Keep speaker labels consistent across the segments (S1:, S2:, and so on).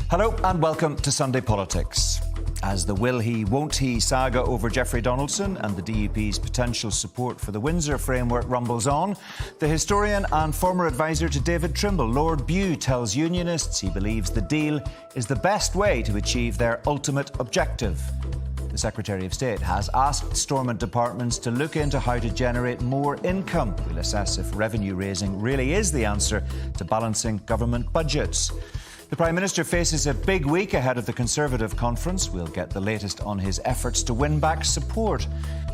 S1: Hello and welcome to Sunday Politics. As the will he, won't he saga over Jeffrey Donaldson and the DUP's potential support for the Windsor framework rumbles on, the historian and former advisor to David Trimble, Lord Bew, tells Unionists he believes the deal is the best way to achieve their ultimate objective. The Secretary of State has asked Stormont departments to look into how to generate more income. We'll assess if revenue raising really is the answer to balancing government budgets. The Prime Minister faces a big week ahead of the Conservative conference. We'll get the latest on his efforts to win back support.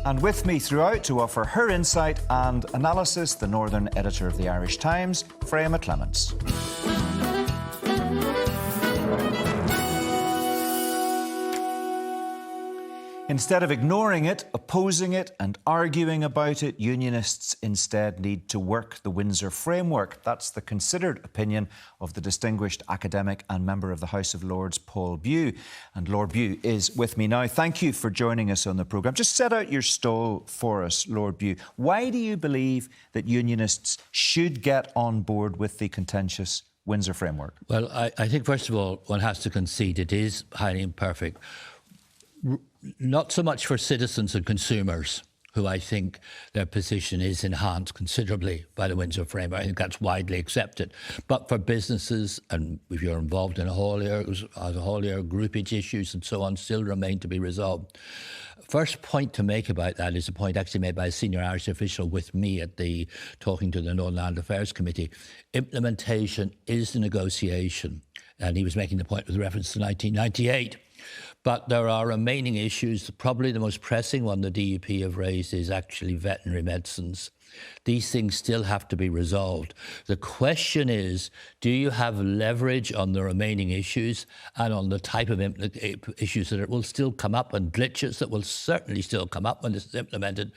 S1: And with me throughout to offer her insight and analysis, the Northern editor of the Irish Times, Freya McClements. Instead of ignoring it, opposing it and arguing about it, Unionists instead need to work the Windsor framework. That's the considered opinion of the distinguished academic and member of the House of Lords, Paul Bew. And Lord Bew is with me now. Thank you for joining us on the programme. Just set out your stall for us, Lord Bew. Why do you believe that Unionists should get on board with the contentious Windsor framework?
S2: Well, I think, first of all, one has to concede it is highly imperfect. Not so much for citizens and consumers, who I think their position is enhanced considerably by the Windsor framework. I think that's widely accepted. But for businesses, and if you're involved in a haulier, groupage issues and so on, still remain to be resolved. First point to make about that is a point actually made by a senior Irish official with me at the talking to the Northern Ireland Affairs Committee. Implementation is the negotiation. And he was making the point with reference to 1998. But there are remaining issues. Probably the most pressing one the DUP have raised is actually veterinary medicines. These things still have to be resolved. The question is, do you have leverage on the remaining issues and on the type of issues that will still come up and glitches that will certainly still come up when this is implemented?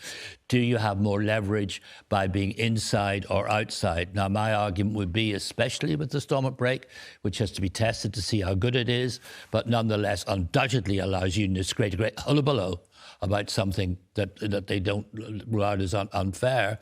S2: Do you have more leverage by being inside or outside? Now, my argument would be, especially with the Stormont break, which has to be tested to see how good it is, but nonetheless undoubtedly allows unionists to create a great hullabaloo about something that they don't regard as unfair.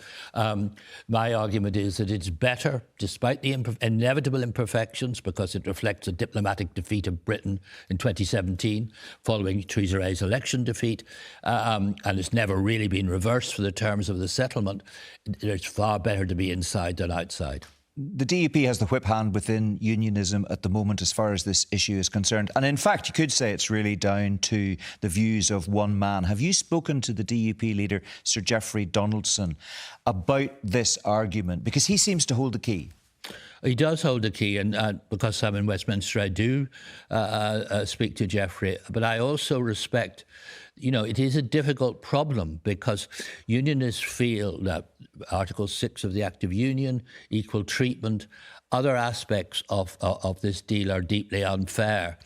S2: My argument is that it's better, despite the inevitable imperfections, because it reflects a diplomatic defeat of Britain in 2017, following Theresa May's election defeat, and it's never really been reversed for the terms of the settlement. It's far better to be inside than outside.
S1: The DUP has the whip hand within unionism at the moment as far as this issue is concerned. And in fact, you could say it's really down to the views of one man. Have you spoken to the DUP leader, Sir Jeffrey Donaldson, about this argument? Because he seems to hold the key.
S2: He does hold the key, and because I'm in Westminster, I do speak to Jeffrey. But I also respect, it is a difficult problem because unionists feel that Article 6 of the Act of Union, equal treatment, other aspects of this deal are deeply unfair.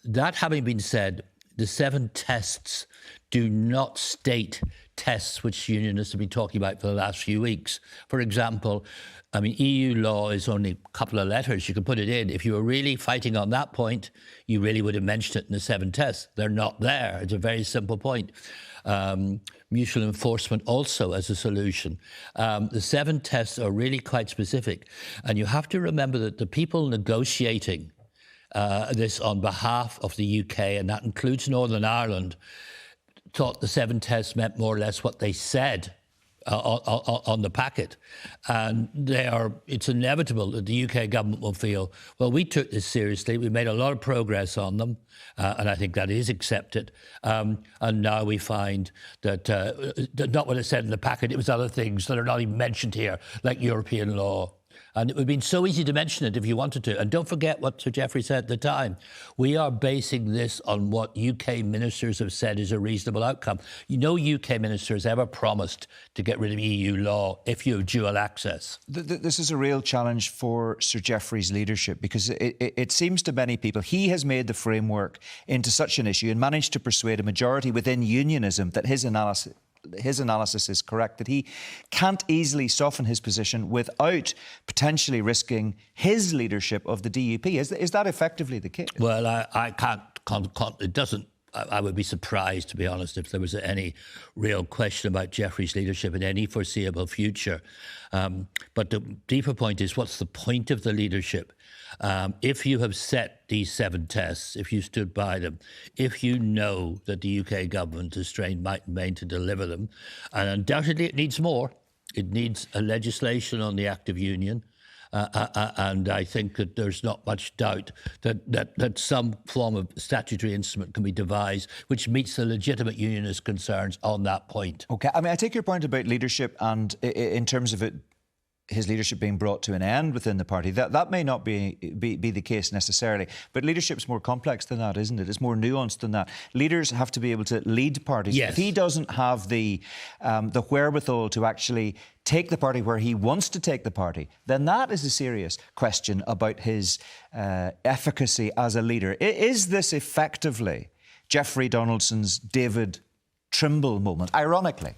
S2: That having been said, the 7 tests do not state tests which unionists have been talking about for the last few weeks. For example, EU law is only a couple of letters. You can put it in. If you were really fighting on that point, you really would have mentioned it in the 7 tests. They're not there. It's a very simple point. Mutual enforcement also as a solution. The 7 tests are really quite specific. And you have to remember that the people negotiating this on behalf of the UK, and that includes Northern Ireland, thought the 7 tests meant more or less what they said on the packet. And it's inevitable that the UK government will feel, well, we took this seriously, we made a lot of progress on them, and I think that is accepted. And now we find that not what it said in the packet, it was other things that are not even mentioned here, like European law. And it would have been so easy to mention it if you wanted to. And don't forget what Sir Jeffrey said at the time. We are basing this on what UK ministers have said is a reasonable outcome. No UK minister has ever promised to get rid of EU law if you have dual access.
S1: This is a real challenge for Sir Jeffrey's leadership because it seems to many people he has made the framework into such an issue and managed to persuade a majority within unionism that his analysis is correct, that he can't easily soften his position without potentially risking his leadership of the DUP. Is that effectively the case?
S2: Well, I can't. It doesn't I would be surprised, to be honest, if there was any real question about Jeffrey's leadership in any foreseeable future. But the deeper point is, what's the point of the leadership? If you have set these 7 tests, if you stood by them, if you know that the UK government has strained might and main to deliver them, and undoubtedly it needs more. It needs a legislation on the Act of Union. And I think that there's not much doubt that some form of statutory instrument can be devised which meets the legitimate unionist concerns on that point.
S1: OK, I mean, I take your point about leadership and in terms of it, his leadership being brought to an end within the party. That may not be the case necessarily, but leadership's more complex than that, isn't it? It's more nuanced than that. Leaders have to be able to lead parties.
S2: Yes.
S1: If he doesn't have the wherewithal to actually take the party where he wants to take the party, then that is a serious question about his efficacy as a leader. Is this effectively Jeffrey Donaldson's David Trimble moment, ironically?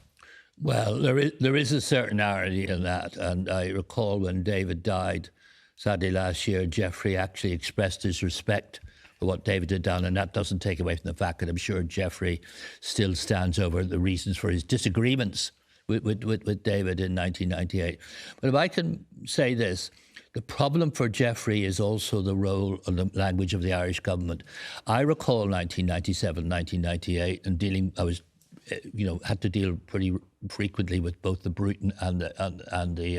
S2: Well, there is a certain irony in that. And I recall when David died, sadly last year, Jeffrey actually expressed his respect for what David had done. And that doesn't take away from the fact that I'm sure Jeffrey still stands over the reasons for his disagreements with David in 1998. But if I can say this, the problem for Jeffrey is also the role and the language of the Irish government. I recall 1997, 1998, and had to deal pretty frequently with both the Bruton and the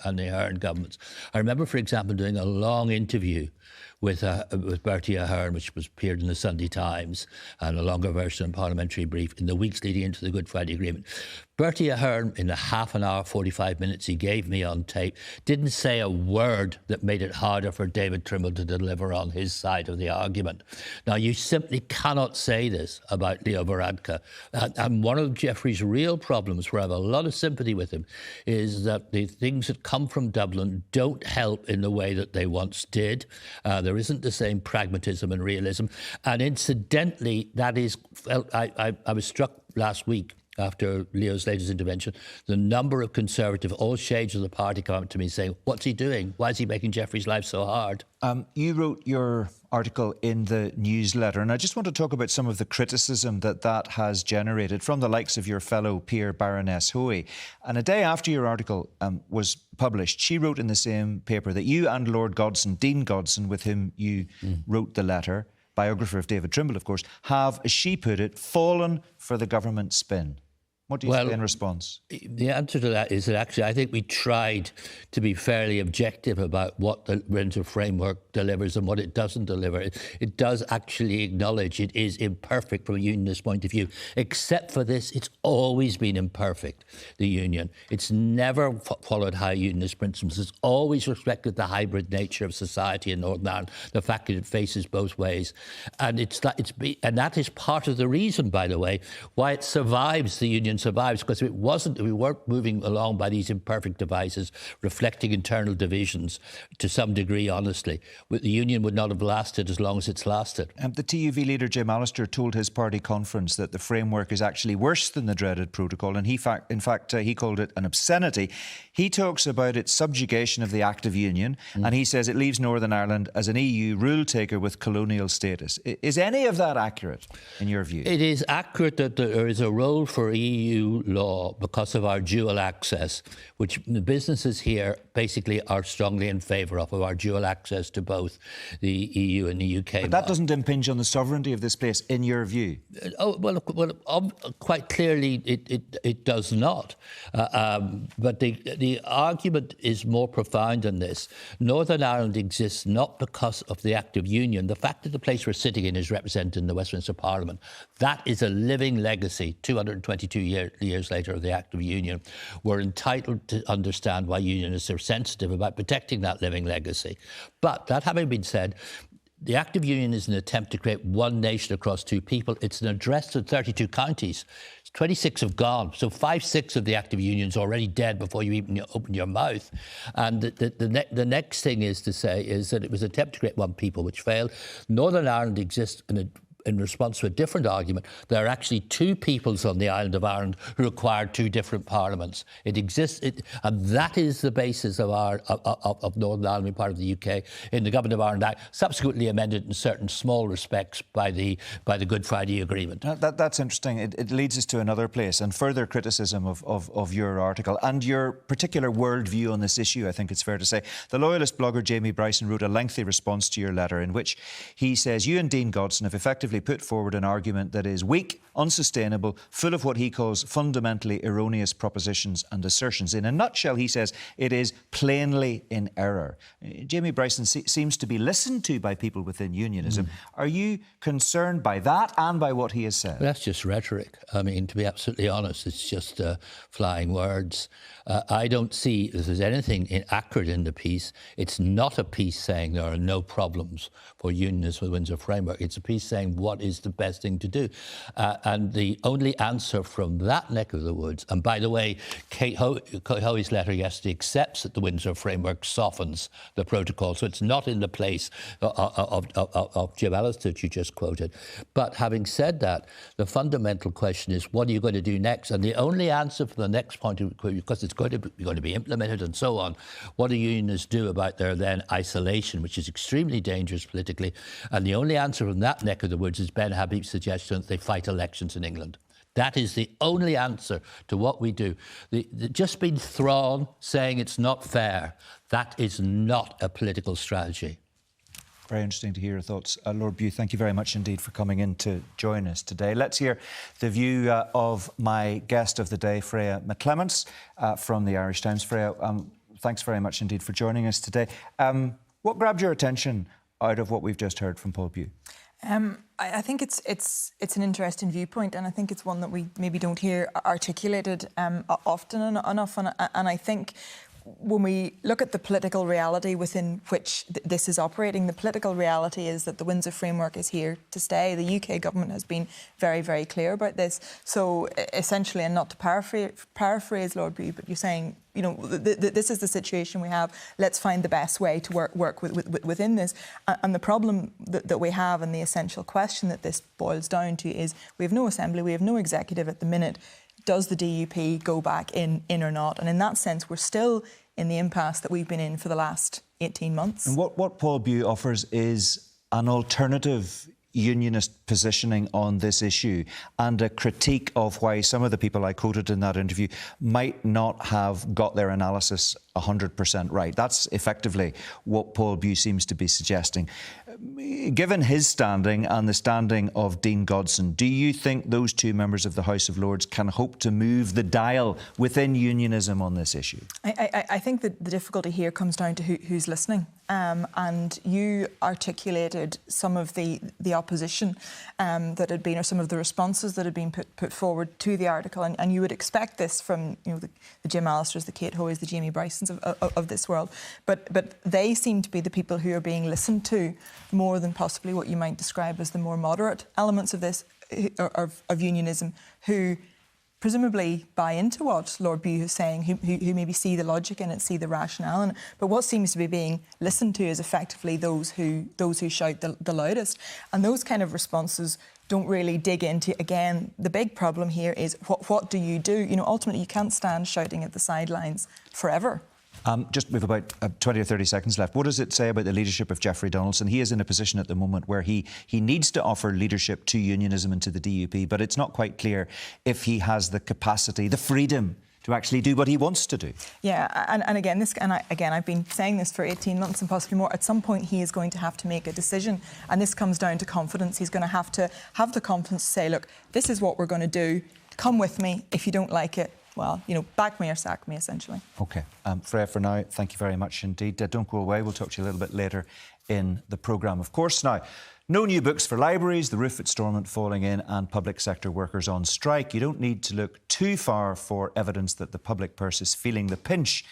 S2: Ahern governments. I remember, for example, doing a long interview with Bertie Ahern, which appeared in the Sunday Times, and a longer version in Parliamentary Brief in the weeks leading into the Good Friday Agreement. Bertie Ahern, in the half an hour, 45 minutes he gave me on tape, didn't say a word that made it harder for David Trimble to deliver on his side of the argument. Now, you simply cannot say this about Leo Varadkar. And one of Jeffrey's real problems, where I have a lot of sympathy with him, is that the things that come from Dublin don't help in the way that they once did. There isn't the same pragmatism and realism. And incidentally, that is, I was struck last week after Leo's latest intervention, the number of Conservative, all shades of the party, come up to me saying, what's he doing? Why is he making Jeffrey's life so hard?
S1: You wrote your article in the newsletter, and I just want to talk about some of the criticism that has generated from the likes of your fellow peer, Baroness Hoey. And a day after your article was published, she wrote in the same paper that you and Lord Godson, Dean Godson, with whom you wrote the letter, biographer of David Trimble, of course, have, as she put it, fallen for the government spin. What do you say in response?
S2: The answer to that is that actually I think we tried to be fairly objective about what the Windsor framework delivers and what it doesn't deliver. It does actually acknowledge it is imperfect from a unionist point of view. Except for this, it's always been imperfect, the union. It's never followed high unionist principles. It's always respected the hybrid nature of society in Northern Ireland, the fact that it faces both ways. And that is part of the reason, by the way, why it survives, the union survives, because if we weren't moving along by these imperfect devices, reflecting internal divisions to some degree, honestly, the union would not have lasted as long as it's lasted.
S1: The TUV leader, Jim Allister, told his party conference that the framework is actually worse than the dreaded protocol, and he called it an obscenity. He talks about its subjugation of the Act of Union, and he says it leaves Northern Ireland as an EU rule-taker with colonial status. Is any of that accurate, in your view?
S2: It is accurate that there is a role for EU law because of our dual access, which the businesses here basically are strongly in favour of our dual access to both the EU and the UK.
S1: But that doesn't impinge on the sovereignty of this place, in your view?
S2: Quite clearly it does not. But the argument is more profound than this. Northern Ireland exists not because of the Act of Union. The fact that the place we're sitting in is represented in the Westminster Parliament, that is a living legacy, 222 years later, of the Act of Union. We're entitled to understand why unionists are sensitive about protecting that living legacy. But that having been said, the Act of Union is an attempt to create one nation across two people. It's an address to 32 counties. 26 have gone. So 5/6 of the Act of Union is already dead before you even open your mouth. And the next thing is to say is that it was an attempt to create one people, which failed. Northern Ireland exists in response to a different argument, there are actually two peoples on the island of Ireland who require two different parliaments. It exists, and that is the basis of of Northern Ireland being part of the UK in the Government of Ireland Act, subsequently amended in certain small respects by the Good Friday Agreement.
S1: That's interesting. It leads us to another place and further criticism of your article and your particular worldview on this issue, I think it's fair to say. The Loyalist blogger Jamie Bryson wrote a lengthy response to your letter in which he says you and Dean Godson have effectively put forward an argument that is weak, unsustainable, full of what he calls fundamentally erroneous propositions and assertions. In a nutshell, he says it is plainly in error. Jamie Bryson seems to be listened to by people within Unionism. Are you concerned by that and by what he has said?
S2: Well, that's just rhetoric. I mean, to be absolutely honest, it's just flying words. I don't see if there's anything inaccurate in the piece. It's not a piece saying there are no problems for unionists with the Windsor Framework. It's a piece saying what is the best thing to do. And the only answer from that neck of the woods, and by the way, Kate Hoey's letter yesterday accepts that the Windsor Framework softens the protocol, so it's not in the place of Jim Ellis that you just quoted. But having said that, the fundamental question is, what are you going to do next? And the only answer for the next point, because it's going to be implemented and so on, what do unionists do about their then isolation, which is extremely dangerous politically? And the only answer from that neck of the woods is Ben Habib's suggestion that they fight elections in England. That is the only answer to what we do. Just being thrown, saying it's not fair, that is not a political strategy.
S1: Very interesting to hear your thoughts. Lord Bute, thank you very much indeed for coming in to join us today. Let's hear the view of my guest of the day, Freya McClements from the Irish Times. Freya, thanks very much indeed for joining us today. What grabbed your attention out of what we've just heard from Paul Bute?
S3: I think it's an interesting viewpoint, and I think it's one that we maybe don't hear articulated often enough. And I think when we look at the political reality within which this is operating, the political reality is that the Windsor Framework is here to stay. The UK government has been very, very clear about this. So essentially, and not to paraphrase Lord Bute, but you're saying, you know, this is the situation we have. Let's find the best way to work within this. And the problem that we have, and the essential question that this boils down to, is we have no assembly, we have no executive at the minute. Does the DUP go back in or not? And in that sense, we're still in the impasse that we've been in for the last 18 months.
S1: And what Paul Bute offers is an alternative unionist positioning on this issue and a critique of why some of the people I quoted in that interview might not have got their analysis 100% right. That's effectively what Paul Bute seems to be suggesting. Given his standing and the standing of Dean Godson, do you think those two members of the House of Lords can hope to move the dial within unionism on this issue?
S3: I think that the difficulty here comes down to who's listening. And you articulated some of the opposition that had been, or some of the responses that had been put forward to the article. And you would expect this from, you know, the Jim Allisters, the Kate Hoeys, the Jamie Brysons of this world. But they seem to be the people who are being listened to more than possibly what you might describe as the more moderate elements of this, of unionism, who presumably buy into what Lord Bute is saying, who maybe see the logic in it, see the rationale in it. But what seems to be being listened to is effectively those who shout the loudest. And those kind of responses don't really dig into, again, the big problem here is what do? You know, ultimately you can't stand shouting at the sidelines forever.
S1: Just with about 20 or 30 seconds left, what does it say about the leadership of Jeffrey Donaldson? He is in a position at the moment where he needs to offer leadership to unionism and to the DUP, but it's not quite clear if he has the capacity, the freedom to actually do what he wants to do. Yeah,
S3: and again, I've been saying this for 18 months and possibly more. At some point, he is going to have to make a decision, and this comes down to confidence. He's going to have the confidence to say, look, this is what we're going to do. Come with me. If you don't like it, well, you know, back me or sack me, essentially.
S1: OK. Freya, for now, thank you very much indeed. Don't go away. We'll talk to you a little bit later in the programme, of course. Now, no new books for libraries, the roof at Stormont falling in, and public sector workers on strike. You don't need to look too far for evidence that the public purse is feeling the pinch.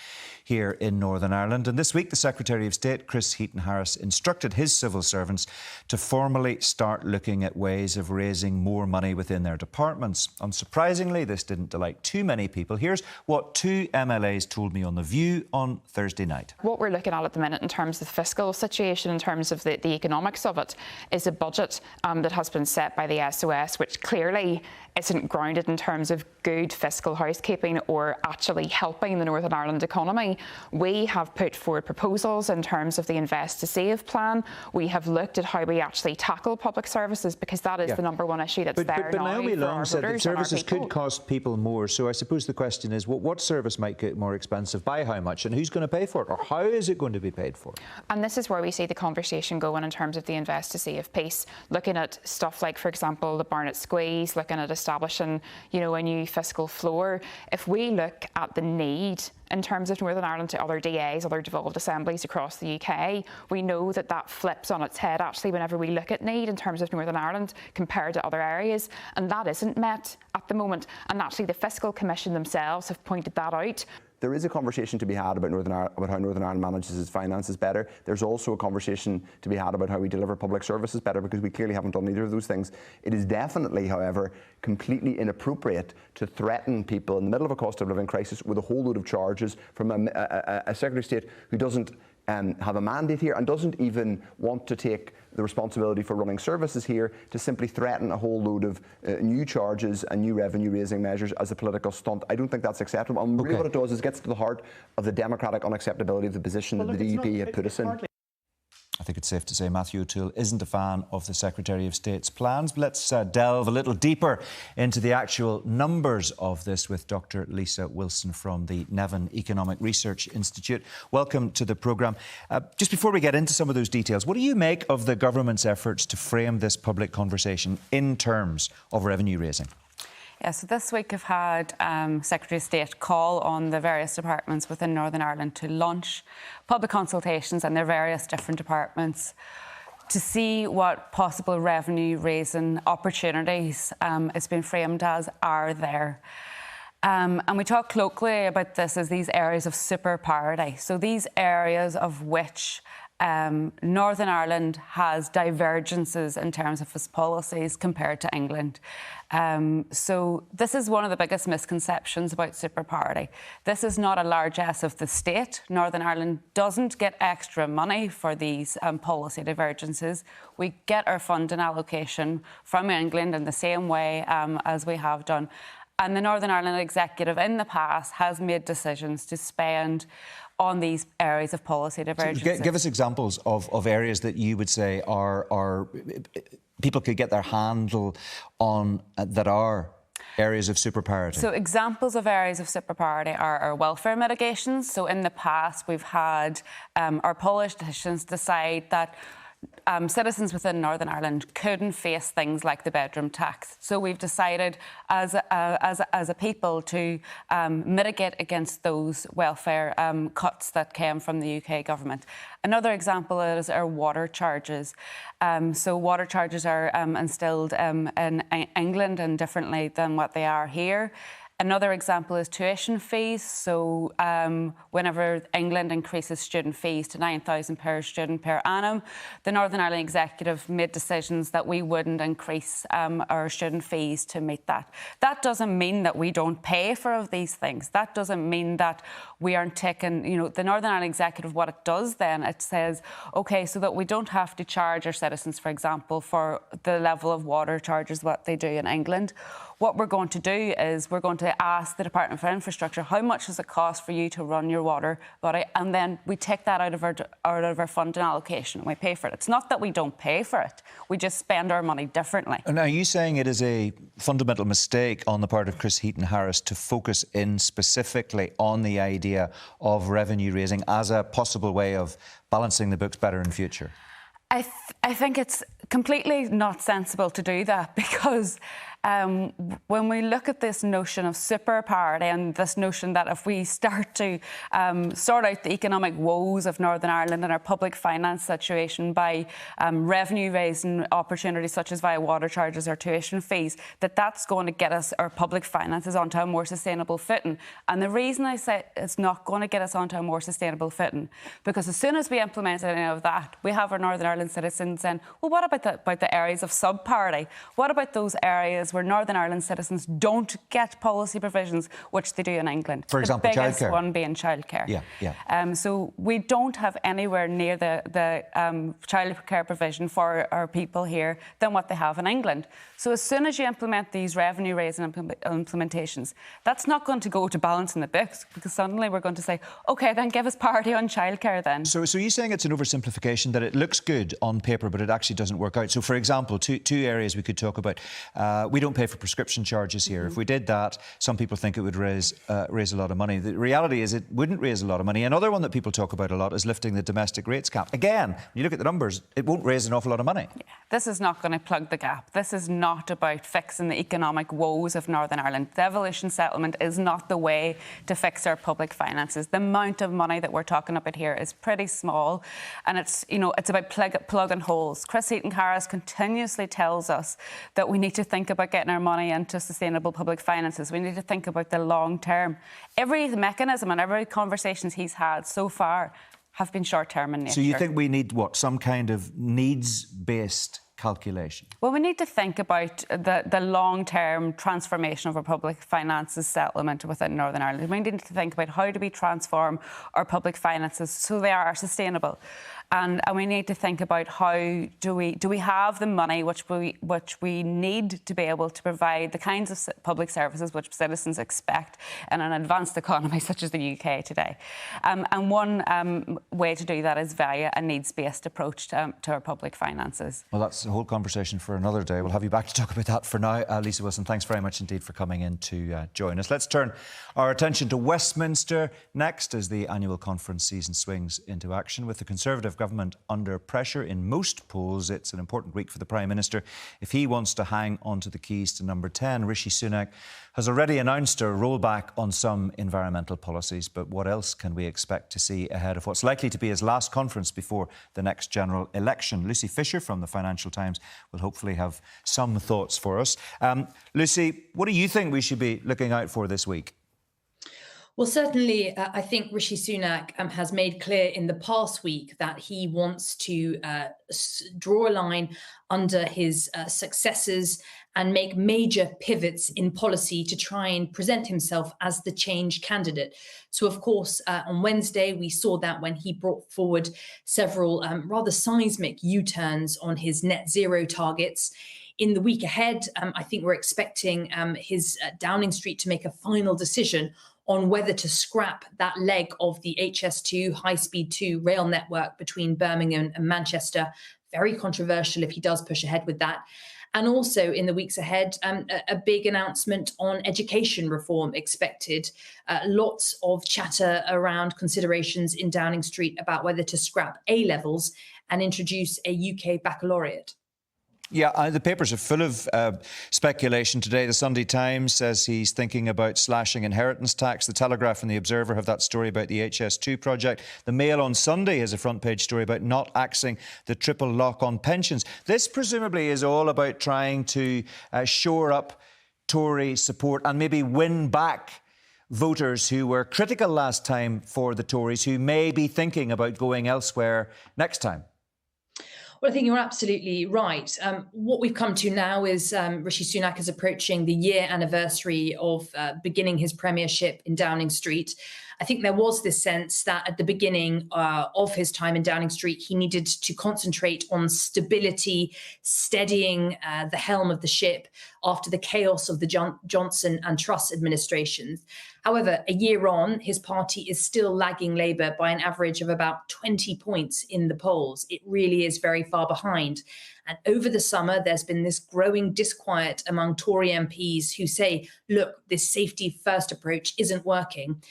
S1: here in Northern Ireland. And this week, the Secretary of State, Chris Heaton-Harris, instructed his civil servants to formally start looking at ways of raising more money within their departments. Unsurprisingly, this didn't delight too many people. Here's what two MLAs told me on The View on Thursday night.
S4: What we're looking at the minute in terms of the fiscal situation, in terms of the economics of it, is a budget that has been set by the SOS, which clearly isn't grounded in terms of good fiscal housekeeping or actually helping the Northern Ireland economy. We have put forward proposals in terms of the Invest to Save plan. We have looked at how we actually tackle public services, because that is the number one issue that's there
S1: but
S4: now.
S1: Naomi
S4: for
S1: Long
S4: our
S1: said that
S4: voters and our
S1: services
S4: people.
S1: could cost people more. So I suppose the question is, what service might get more expensive, by how much, and who's going to pay for it, or how is it going to be paid for?
S4: And this is where we see the conversation going in terms of the Invest to Save piece, looking at stuff like, for example, the Barnett Squeeze, looking at establishing, a new fiscal floor. If we look at the need in terms of Northern Ireland to other DAs, other devolved assemblies across the UK, we know that that flips on its head actually whenever we look at need in terms of Northern Ireland compared to other areas, and that isn't met at the moment. And actually the Fiscal Commission themselves have pointed that out.
S5: There is a conversation to be had about how Northern Ireland manages its finances better. There's also a conversation to be had about how we deliver public services better, because we clearly haven't done either of those things. It is definitely, however, completely inappropriate to threaten people in the middle of a cost of living crisis with a whole load of charges from a Secretary of State who doesn't have a mandate here and doesn't even want to take the responsibility for running services here, to simply threaten a whole load of new charges and new revenue-raising measures as a political stunt. I don't think that's acceptable. And really what it does is gets to the heart of the democratic unacceptability of the position that the DUP have put us in.
S1: I think it's safe to say Matthew O'Toole isn't a fan of the Secretary of State's plans. But let's delve a little deeper into the actual numbers of this with Dr. Lisa Wilson from the Nevin Economic Research Institute. Welcome to the programme. Just before we get into some of those details, what do you make of the government's efforts to frame this public conversation in terms of revenue raising?
S6: Yeah, so this week I've had Secretary of State call on the various departments within Northern Ireland to launch public consultations in their various different departments to see what possible revenue-raising opportunities it's been framed as are there. And we talk locally about this as these areas of super parity. So these areas of which Northern Ireland has divergences in terms of its policies compared to England. So this is one of the biggest misconceptions about super parity. This is not a largesse of the state. Northern Ireland doesn't get extra money for these policy divergences. We get our funding allocation from England in the same way as we have done. And the Northern Ireland Executive in the past has made decisions to spend on these areas of policy divergences.
S1: So give us examples of areas that you would say are people could get their handle on that are areas of super parity.
S6: So examples of areas of super parity are our welfare mitigations. So in the past, we've had our politicians decide that citizens within Northern Ireland couldn't face things like the bedroom tax. So we've decided as a people to mitigate against those welfare cuts that came from the UK government. Another example is our water charges. So water charges are instilled in England and differently than what they are here. Another example is tuition fees. So whenever England increases student fees to £9,000 per student per annum, the Northern Ireland Executive made decisions that we wouldn't increase our student fees to meet that. That doesn't mean that we don't pay for these things. That doesn't mean that we aren't taking, the Northern Ireland Executive, what it does then, it says, OK, so that we don't have to charge our citizens, for example, for the level of water charges what they do in England. What we're going to do is we're going to ask the Department for Infrastructure, how much does it cost for you to run your water body? And then we take that out of our funding allocation and we pay for it. It's not that we don't pay for it. We just spend our money differently.
S1: And are you saying it is a fundamental mistake on the part of Chris Heaton-Harris to focus in specifically on the idea of revenue raising as a possible way of balancing the books better in future?
S6: I think it's completely not sensible to do that, because when we look at this notion of super parity and this notion that if we start to sort out the economic woes of Northern Ireland and our public finance situation by revenue-raising opportunities such as via water charges or tuition fees, that's going to get us our public finances onto a more sustainable footing. And the reason I say it's not going to get us onto a more sustainable footing, because as soon as we implement any of that, we have our Northern Ireland citizens saying, well, what about the areas of sub-parity? What about those areas where Northern Ireland citizens don't get policy provisions, which they do in England?
S1: For example, childcare.
S6: The biggest one being childcare.
S1: Yeah.
S6: So we don't have anywhere near the childcare provision for our people here than what they have in England. So as soon as you implement these revenue-raising implementations, that's not going to go to balancing the books, because suddenly we're going to say, OK, then give us parity on childcare then.
S1: So you're saying it's an oversimplification, that it looks good on paper, but it actually doesn't work out. So, for example, two areas we could talk about. We don't pay for prescription charges here. If we did that, some people think it would raise a lot of money. The reality is it wouldn't raise a lot of money. Another one that people talk about a lot is lifting the domestic rates cap. Again, when you look at the numbers, it won't raise an awful lot of money.
S6: Yeah. This is not going to plug the gap. This is not about fixing the economic woes of Northern Ireland. Devolution settlement is not the way to fix our public finances. The amount of money that we're talking about here is pretty small, and it's about plugging holes. Chris Heaton-Harris continuously tells us that we need to think about getting our money into sustainable public finances. We need to think about the long term. Every mechanism and every conversations he's had so far have been short-term in nature.
S1: So you think we need, some kind of needs-based calculation?
S6: Well, we need to think about the long-term transformation of our public finances settlement within Northern Ireland. We need to think about how do we transform our public finances so they are sustainable. And we need to think about how do we have the money which we need to be able to provide the kinds of public services which citizens expect in an advanced economy such as the UK today. And one way to do that is via a needs-based approach to our public finances.
S1: Well, that's a whole conversation for another day. We'll have you back to talk about that. For now, Lisa Wilson, thanks very much indeed for coming in to join us. Let's turn our attention to Westminster next as the annual conference season swings into action. With the Conservative government under pressure in most polls, it's an important week for the Prime Minister if he wants to hang on to the keys to number 10. Rishi Sunak has already announced a rollback on some environmental policies, but what else can we expect to see ahead of what's likely to be his last conference before the next general election? Lucy Fisher from the Financial Times will hopefully have some thoughts for us. Lucy, what do you think we should be looking out for this week?
S7: Well, certainly, I think Rishi Sunak has made clear in the past week that he wants to draw a line under his successors and make major pivots in policy to try and present himself as the change candidate. So, of course, on Wednesday, we saw that when he brought forward several rather seismic U-turns on his net zero targets. In the week ahead, I think we're expecting his Downing Street to make a final decision on whether to scrap that leg of the HS2 high-speed 2 rail network between Birmingham and Manchester. Very controversial if he does push ahead with that. And also in the weeks ahead, a big announcement on education reform expected. Lots of chatter around considerations in Downing Street about whether to scrap A-levels and introduce a UK baccalaureate.
S1: Yeah, the papers are full of speculation today. The Sunday Times says he's thinking about slashing inheritance tax. The Telegraph and The Observer have that story about the HS2 project. The Mail on Sunday has a front-page story about not axing the triple lock on pensions. This presumably is all about trying to shore up Tory support and maybe win back voters who were critical last time for the Tories, who may be thinking about going elsewhere next time.
S7: Well, I think you're absolutely right. What we've come to now is Rishi Sunak is approaching the year anniversary of beginning his premiership in Downing Street. I think there was this sense that at the beginning of his time in Downing Street, he needed to concentrate on stability, steadying the helm of the ship after the chaos of the Johnson and Truss administrations. However, a year on, his party is still lagging Labour by an average of about 20 points in the polls. It really is very far behind. And over the summer, there's been this growing disquiet among Tory MPs who say, look, this safety first approach isn't working.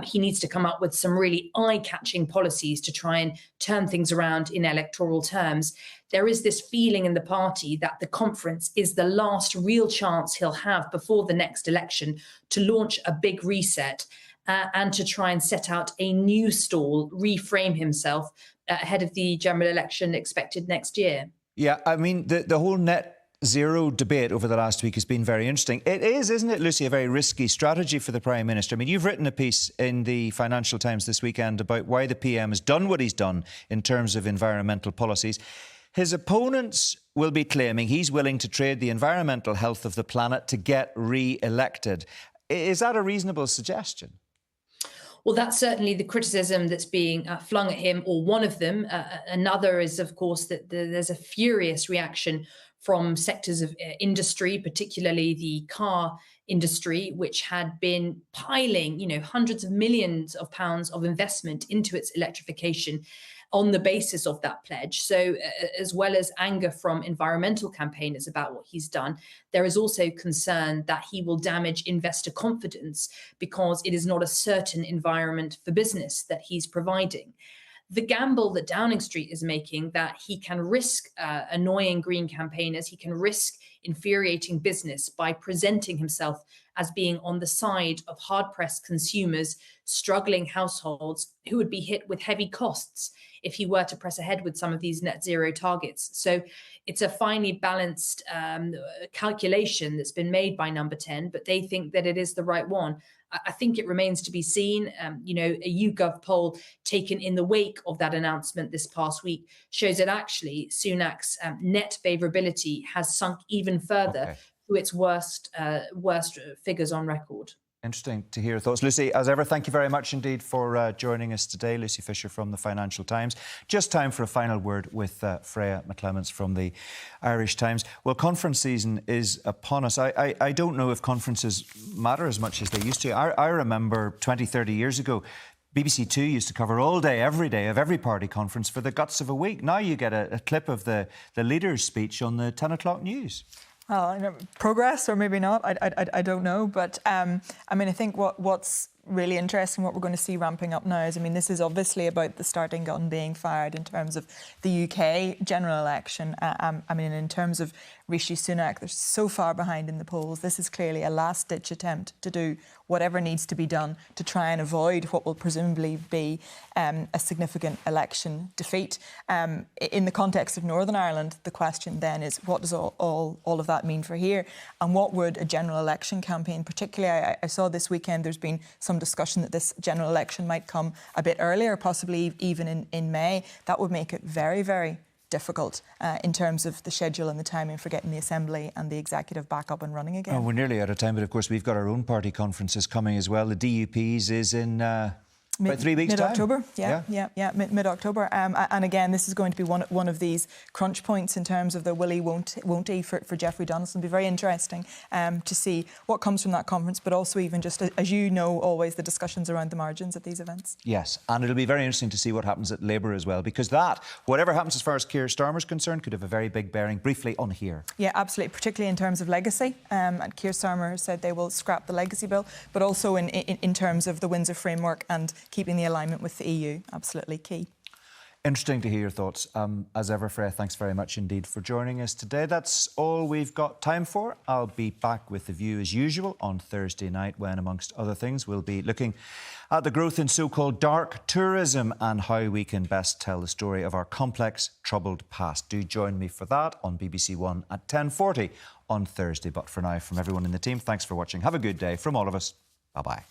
S7: He needs to come up with some really eye-catching policies to try and turn things around in electoral terms. There is this feeling in the party that the conference is the last real chance he'll have before the next election to launch a big reset and to try and set out a new stall, reframe himself ahead of the general election expected next year.
S1: Yeah, I mean, the whole net zero debate over the last week has been very interesting. It is, isn't it, Lucy, a very risky strategy for the Prime Minister? I mean, you've written a piece in the Financial Times this weekend about why the PM has done what he's done in terms of environmental policies. His opponents will be claiming he's willing to trade the environmental health of the planet to get re-elected. Is that a reasonable suggestion?
S7: Well, that's certainly the criticism that's being flung at him, or one of them. Another is, of course, that there's a furious reaction from sectors of industry, particularly the car industry, which had been piling, hundreds of millions of pounds of investment into its electrification on the basis of that pledge. So as well as anger from environmental campaigners about what he's done, there is also concern that he will damage investor confidence because it is not a certain environment for business that he's providing. The gamble that Downing Street is making, that he can risk annoying Green campaigners, he can risk infuriating business by presenting himself as being on the side of hard-pressed consumers, struggling households who would be hit with heavy costs if he were to press ahead with some of these net zero targets. So it's a finely balanced calculation that's been made by Number 10, but they think that it is the right one. I think it remains to be seen. A YouGov poll taken in the wake of that announcement this past week shows that actually Sunak's net favourability has sunk even further to its worst figures on record.
S1: Interesting to hear your thoughts. Lucy, as ever, thank you very much indeed for joining us today. Lucy Fisher from the Financial Times. Just time for a final word with Freya McClements from the Irish Times. Well, conference season is upon us. I don't know if conferences matter as much as they used to. I remember 20, 30 years ago, BBC Two used to cover all day, every day of every party conference for the guts of a week. Now you get a clip of the leader's speech on the 10 o'clock news.
S3: Well, progress or maybe not, I don't know. But I think what's really interesting, what we're going to see ramping up now is, this is obviously about the starting gun being fired in terms of the UK general election. In terms of Rishi Sunak, they're so far behind in the polls. This is clearly a last-ditch attempt to do whatever needs to be done to try and avoid what will presumably be a significant election defeat. In the context of Northern Ireland, the question then is, what does all of that mean for here? And what would a general election campaign, particularly, I saw this weekend there's been some discussion that this general election might come a bit earlier, possibly even in May. That would make it very, very difficult in terms of the schedule and the timing for getting the Assembly and the Executive back up and running again.
S1: Oh, we're nearly out of time, but of course we've got our own party conferences coming as well. The DUP's is in about 3 weeks' time.
S3: Mid-October, mid-October. And again, this is going to be one of these crunch points in terms of the will he, won't he for Jeffrey Donaldson. It'll be very interesting to see what comes from that conference, but also even just, as you know, always the discussions around the margins at these events. Yes, and it'll be very interesting to see what happens at Labour as well, because that, whatever happens as far as Keir Starmer's concerned, could have a very big bearing, briefly, on here. Yeah, absolutely, particularly in terms of legacy. And Keir Starmer said they will scrap the legacy bill, but also in terms of the Windsor framework and keeping the alignment with the EU, absolutely key. Interesting to hear your thoughts. As ever, Freya, thanks very much indeed for joining us today. That's all we've got time for. I'll be back with The View as usual on Thursday night when, amongst other things, we'll be looking at the growth in so-called dark tourism and how we can best tell the story of our complex, troubled past. Do join me for that on BBC One at 10:40 on Thursday. But for now, from everyone in the team, thanks for watching. Have a good day. From all of us, bye-bye.